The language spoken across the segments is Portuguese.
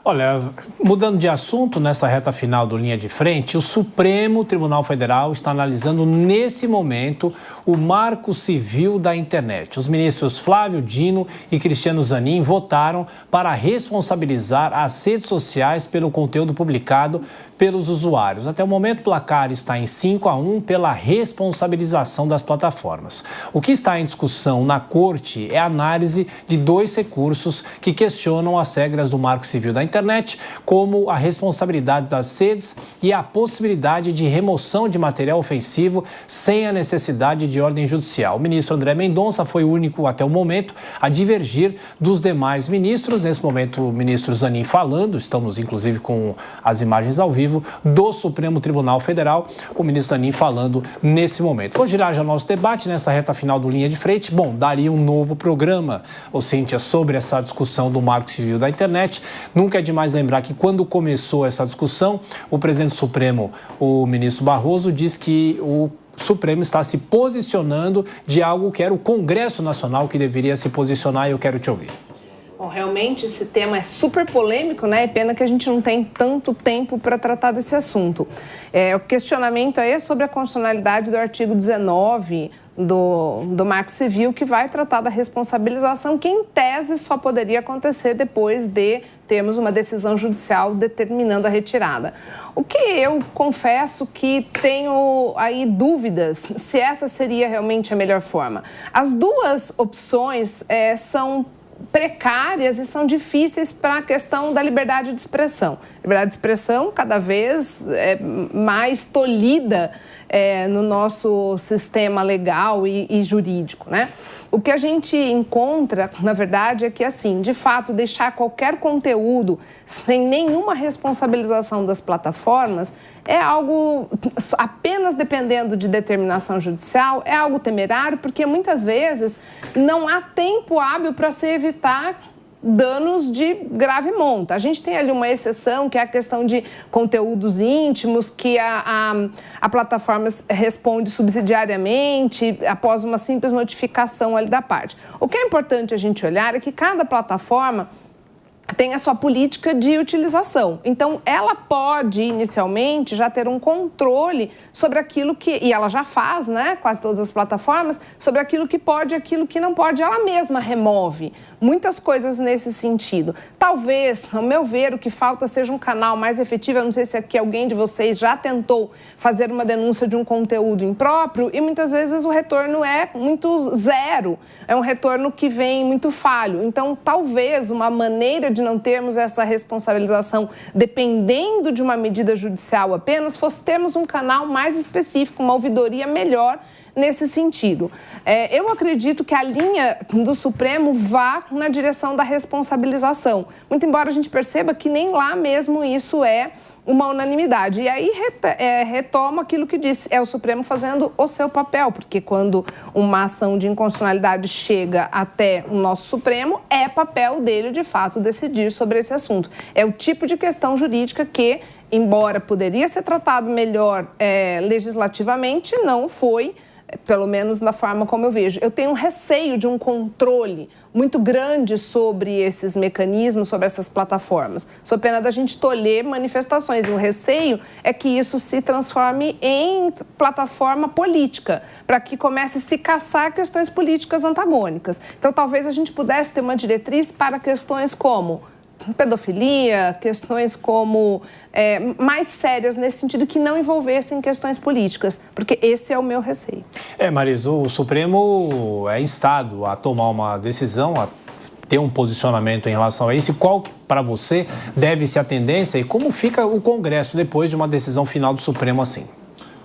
Olha, mudando de assunto, nessa reta final do Linha de Frente, o Supremo Tribunal Federal está analisando nesse momento o Marco Civil da Internet. Os ministros Flávio Dino e Cristiano Zanin votaram para responsabilizar as redes sociais pelo conteúdo publicado pelos usuários. Até o momento, o placar está em 5-1 pela responsabilização das plataformas. O que está em discussão na Corte é a análise de 2 recursos que questionam as regras do Marco Civil da Internet, como a responsabilidade das redes e a possibilidade de remoção de material ofensivo sem a necessidade de ordem judicial. O ministro André Mendonça foi o único até o momento a divergir dos demais ministros. Nesse momento, o ministro Zanin falando, estamos inclusive com as imagens ao vivo do Supremo Tribunal Federal, o ministro Zanin falando nesse momento. Vou girar já nosso debate nessa reta final do Linha de Frente. Bom, daria um novo programa, Cíntia, sobre essa discussão do Marco Civil da Internet. Nunca é demais lembrar que quando começou essa discussão, o presidente do Supremo, o ministro Barroso, disse que o Supremo está se posicionando de algo que era o Congresso Nacional que deveria se posicionar, e eu quero te ouvir. Bom, realmente esse tema é super polêmico, né? É pena que a gente não tem tanto tempo para tratar desse assunto. O questionamento aí é sobre a constitucionalidade do artigo 19 do Marco Civil, que vai tratar da responsabilização, que em tese só poderia acontecer depois de termos uma decisão judicial determinando a retirada. O que eu confesso que tenho aí dúvidas se essa seria realmente a melhor forma. As duas opções são precárias e são difíceis para a questão da liberdade de expressão. Liberdade de expressão cada vez mais tolhida no nosso sistema legal e jurídico, né? O que a gente encontra, na verdade, é que, assim, de fato, deixar qualquer conteúdo sem nenhuma responsabilização das plataformas é algo, apenas dependendo de determinação judicial, é algo temerário, porque muitas vezes não há tempo hábil para se evitar danos de grave monta. A gente tem ali uma exceção, que é a questão de conteúdos íntimos, que a plataforma responde subsidiariamente após uma simples notificação ali da parte. O que é importante a gente olhar é que cada plataforma tem a sua política de utilização. Então, ela pode, inicialmente, já ter um controle sobre aquilo que... E ela já faz, né? Quase todas as plataformas, sobre aquilo que pode e aquilo que não pode. Ela mesma remove muitas coisas nesse sentido. Talvez, ao meu ver, o que falta seja um canal mais efetivo. Eu não sei se aqui alguém de vocês já tentou fazer uma denúncia de um conteúdo impróprio e muitas vezes o retorno é muito zero. É um retorno que vem muito falho. Então, talvez uma maneira de não termos essa responsabilização dependendo de uma medida judicial apenas fosse termos um canal mais específico, uma ouvidoria melhor nesse sentido. Eu acredito que a linha do Supremo vá na direção da responsabilização, muito embora a gente perceba que nem lá mesmo isso é uma unanimidade. E aí retoma aquilo que disse, é o Supremo fazendo o seu papel, porque quando uma ação de inconstitucionalidade chega até o nosso Supremo, é papel dele, de fato, decidir sobre esse assunto. É o tipo de questão jurídica que, embora poderia ser tratado melhor legislativamente, não foi, pelo menos na forma como eu vejo. Eu tenho um receio de um controle muito grande sobre esses mecanismos, sobre essas plataformas. Sou pena da gente tolher manifestações. E o receio é que isso se transforme em plataforma política, para que comece a se caçar questões políticas antagônicas. Então, talvez a gente pudesse ter uma diretriz para questões como pedofilia, questões como mais sérias nesse sentido, que não envolvessem questões políticas, porque esse é o meu receio. Marisa, o Supremo é instado a tomar uma decisão, a ter um posicionamento em relação a isso. E qual, para você, deve ser a tendência e como fica o Congresso depois de uma decisão final do Supremo assim?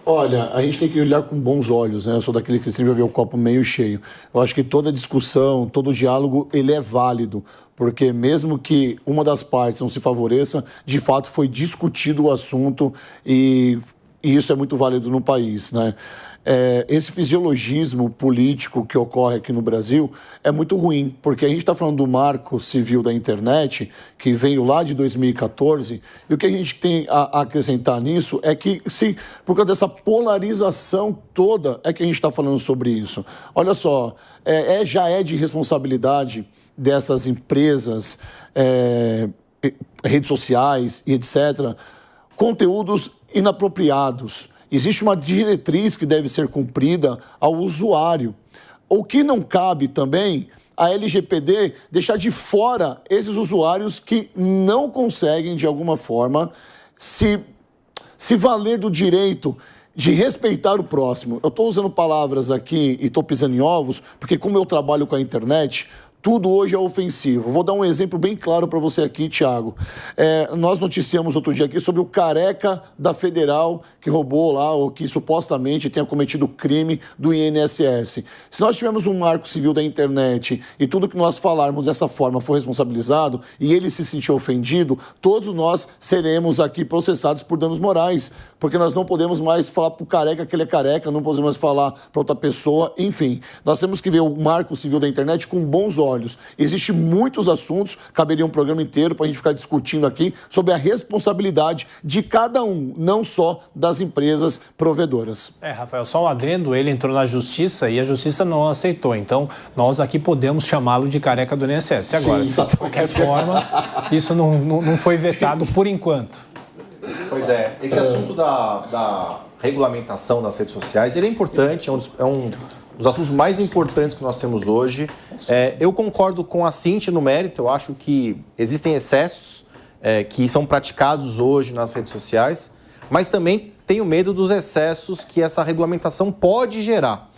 Olha, a gente tem que olhar com bons olhos, né? Eu sou daquele que sempre vê o copo meio cheio. Eu acho que toda discussão, todo diálogo, ele é válido, porque mesmo que uma das partes não se favoreça, de fato foi discutido o assunto e isso é muito válido no país, né? Esse fisiologismo político que ocorre aqui no Brasil é muito ruim, porque a gente está falando do Marco Civil da Internet, que veio lá de 2014, e o que a gente tem a acrescentar nisso é que, por causa dessa polarização toda, é que a gente está falando sobre isso. Olha só, já é de responsabilidade dessas empresas redes sociais e etc., conteúdos inapropriados. Existe uma diretriz que deve ser cumprida ao usuário. O que não cabe também, a LGPD deixar de fora esses usuários que não conseguem, de alguma forma, se valer do direito de respeitar o próximo. Eu estou usando palavras aqui e estou pisando em ovos, porque como eu trabalho com a internet, tudo hoje é ofensivo. Vou dar um exemplo bem claro para você aqui, Thiago. Nós noticiamos outro dia aqui sobre o careca da Federal que roubou lá, ou que supostamente tenha cometido crime do INSS. Se nós tivermos um marco civil da internet e tudo que nós falarmos dessa forma for responsabilizado e ele se sentir ofendido, todos nós seremos aqui processados por danos morais, porque nós não podemos mais falar para o careca que ele é careca, não podemos mais falar para outra pessoa, enfim. Nós temos que ver o marco civil da internet com bons olhos. Existem muitos assuntos, caberia um programa inteiro para a gente ficar discutindo aqui sobre a responsabilidade de cada um, não só das empresas provedoras. Rafael, só um adendo, ele entrou na justiça e a justiça não aceitou. Então, nós aqui podemos chamá-lo de careca do INSS. Agora, Sim, de qualquer forma, isso não foi vetado por enquanto. Pois é, esse assunto da regulamentação das redes sociais, ele é importante, é um dos assuntos mais importantes que nós temos hoje. Eu concordo com a Cíntia no mérito, eu acho que existem excessos que são praticados hoje nas redes sociais, mas também tenho medo dos excessos que essa regulamentação pode gerar.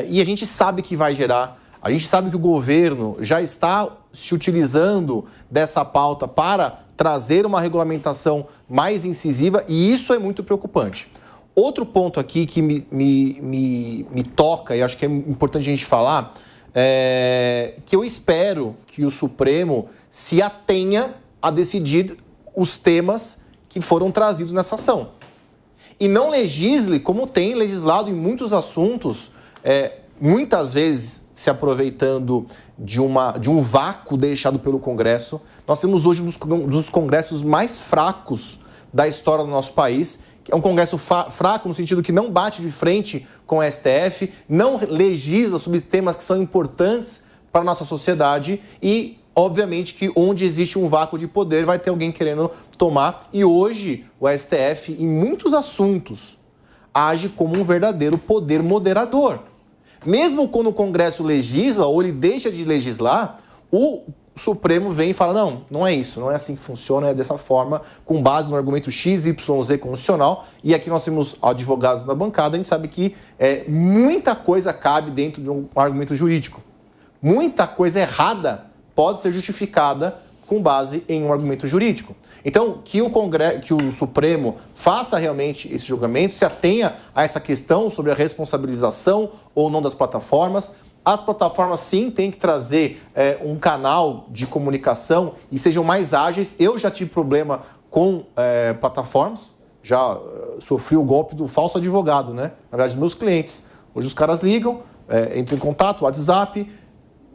E a gente sabe que vai gerar, a gente sabe que o governo já está se utilizando dessa pauta para trazer uma regulamentação mais incisiva e isso é muito preocupante. Outro ponto aqui que me toca e acho que é importante a gente falar é que eu espero que o Supremo se atenha a decidir os temas que foram trazidos nessa ação. E não legisle como tem legislado em muitos assuntos, muitas vezes se aproveitando de um vácuo deixado pelo Congresso. Nós temos hoje um dos congressos mais fracos da história do nosso país, que é um congresso fraco no sentido que não bate de frente com o STF, não legisla sobre temas que são importantes para a nossa sociedade e, obviamente, que onde existe um vácuo de poder vai ter alguém querendo tomar. E hoje o STF, em muitos assuntos, age como um verdadeiro poder moderador. Mesmo quando o Congresso legisla ou ele deixa de legislar, o Supremo vem e fala, não é isso, não é assim que funciona, é dessa forma, com base no argumento XYZ constitucional. E aqui nós temos advogados na bancada, a gente sabe que muita coisa cabe dentro de um argumento jurídico. Muita coisa errada pode ser justificada com base em um argumento jurídico. Então, que o Supremo faça realmente esse julgamento, se atenha a essa questão sobre a responsabilização ou não das plataformas. As plataformas, sim, têm que trazer um canal de comunicação e sejam mais ágeis. Eu já tive problema com plataformas, já sofri o golpe do falso advogado, né? Na verdade, meus clientes. Hoje os caras ligam, entram em contato, WhatsApp,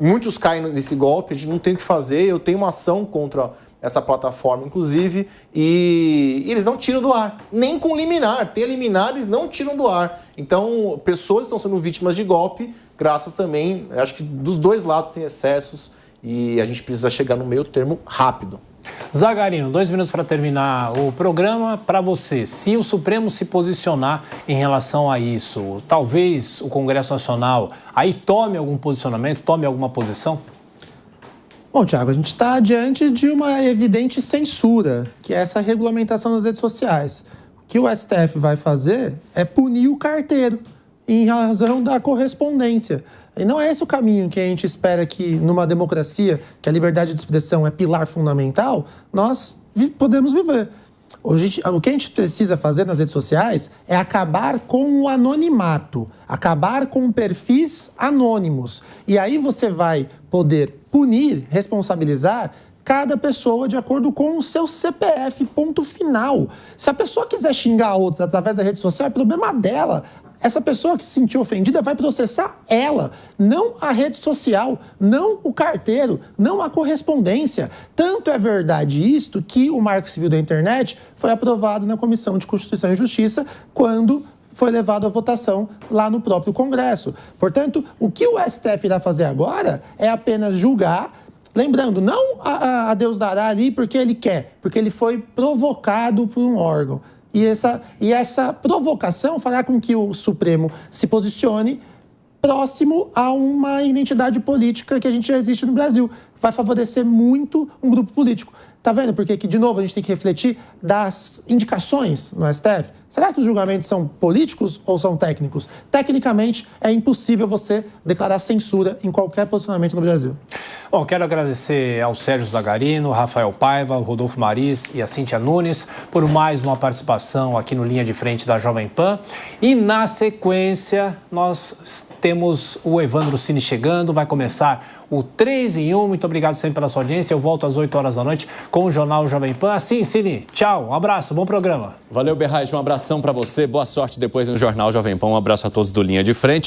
muitos caem nesse golpe, a gente não tem o que fazer. Eu tenho uma ação contra essa plataforma, inclusive, e eles não tiram do ar, nem com liminar. Tem liminar, eles não tiram do ar. Então, pessoas estão sendo vítimas de golpe, graças também, acho que dos dois lados tem excessos e a gente precisa chegar no meio termo rápido. Zagarino, 2 minutos para terminar o programa. Para você, se o Supremo se posicionar em relação a isso, talvez o Congresso Nacional aí tome algum posicionamento, tome alguma posição? Bom, Thiago, a gente está diante de uma evidente censura, que é essa regulamentação das redes sociais. O que o STF vai fazer é punir o carteiro em razão da correspondência. E não é esse o caminho que a gente espera que, numa democracia, que a liberdade de expressão é pilar fundamental, nós podemos viver. O que a gente precisa fazer nas redes sociais é acabar com o anonimato, acabar com perfis anônimos. E aí você vai poder punir, responsabilizar cada pessoa de acordo com o seu CPF, ponto final. Se a pessoa quiser xingar a outra através da rede social, é problema dela. Essa pessoa que se sentiu ofendida vai processar ela, não a rede social, não o carteiro, não a correspondência. Tanto é verdade isto que o Marco Civil da Internet foi aprovado na Comissão de Constituição e Justiça quando foi levado à votação lá no próprio Congresso. Portanto, o que o STF irá fazer agora é apenas julgar Lembrando, não a Deus dará ali porque ele quer, porque ele foi provocado por um órgão. E essa provocação fará com que o Supremo se posicione próximo a uma identidade política que a gente já existe no Brasil. Vai favorecer muito um grupo político. Tá vendo? Porque, de novo, a gente tem que refletir das indicações no STF. Será que os julgamentos são políticos ou são técnicos? Tecnicamente, é impossível você declarar censura em qualquer posicionamento no Brasil. Bom, quero agradecer ao Sérgio Zagarino, Rafael Paiva, Rodolfo Maris e a Cíntia Nunes por mais uma participação aqui no Linha de Frente da Jovem Pan. E, na sequência, nós temos o Evandro Cini chegando, vai começar o 3 em 1. Muito obrigado sempre pela sua audiência. Eu volto às 8 horas da noite com o Jornal Jovem Pan. Assim, Cini, tchau, um abraço, bom programa. Valeu, Berrais, um abração para você, boa sorte depois no Jornal Jovem Pan. Um abraço a todos do Linha de Frente.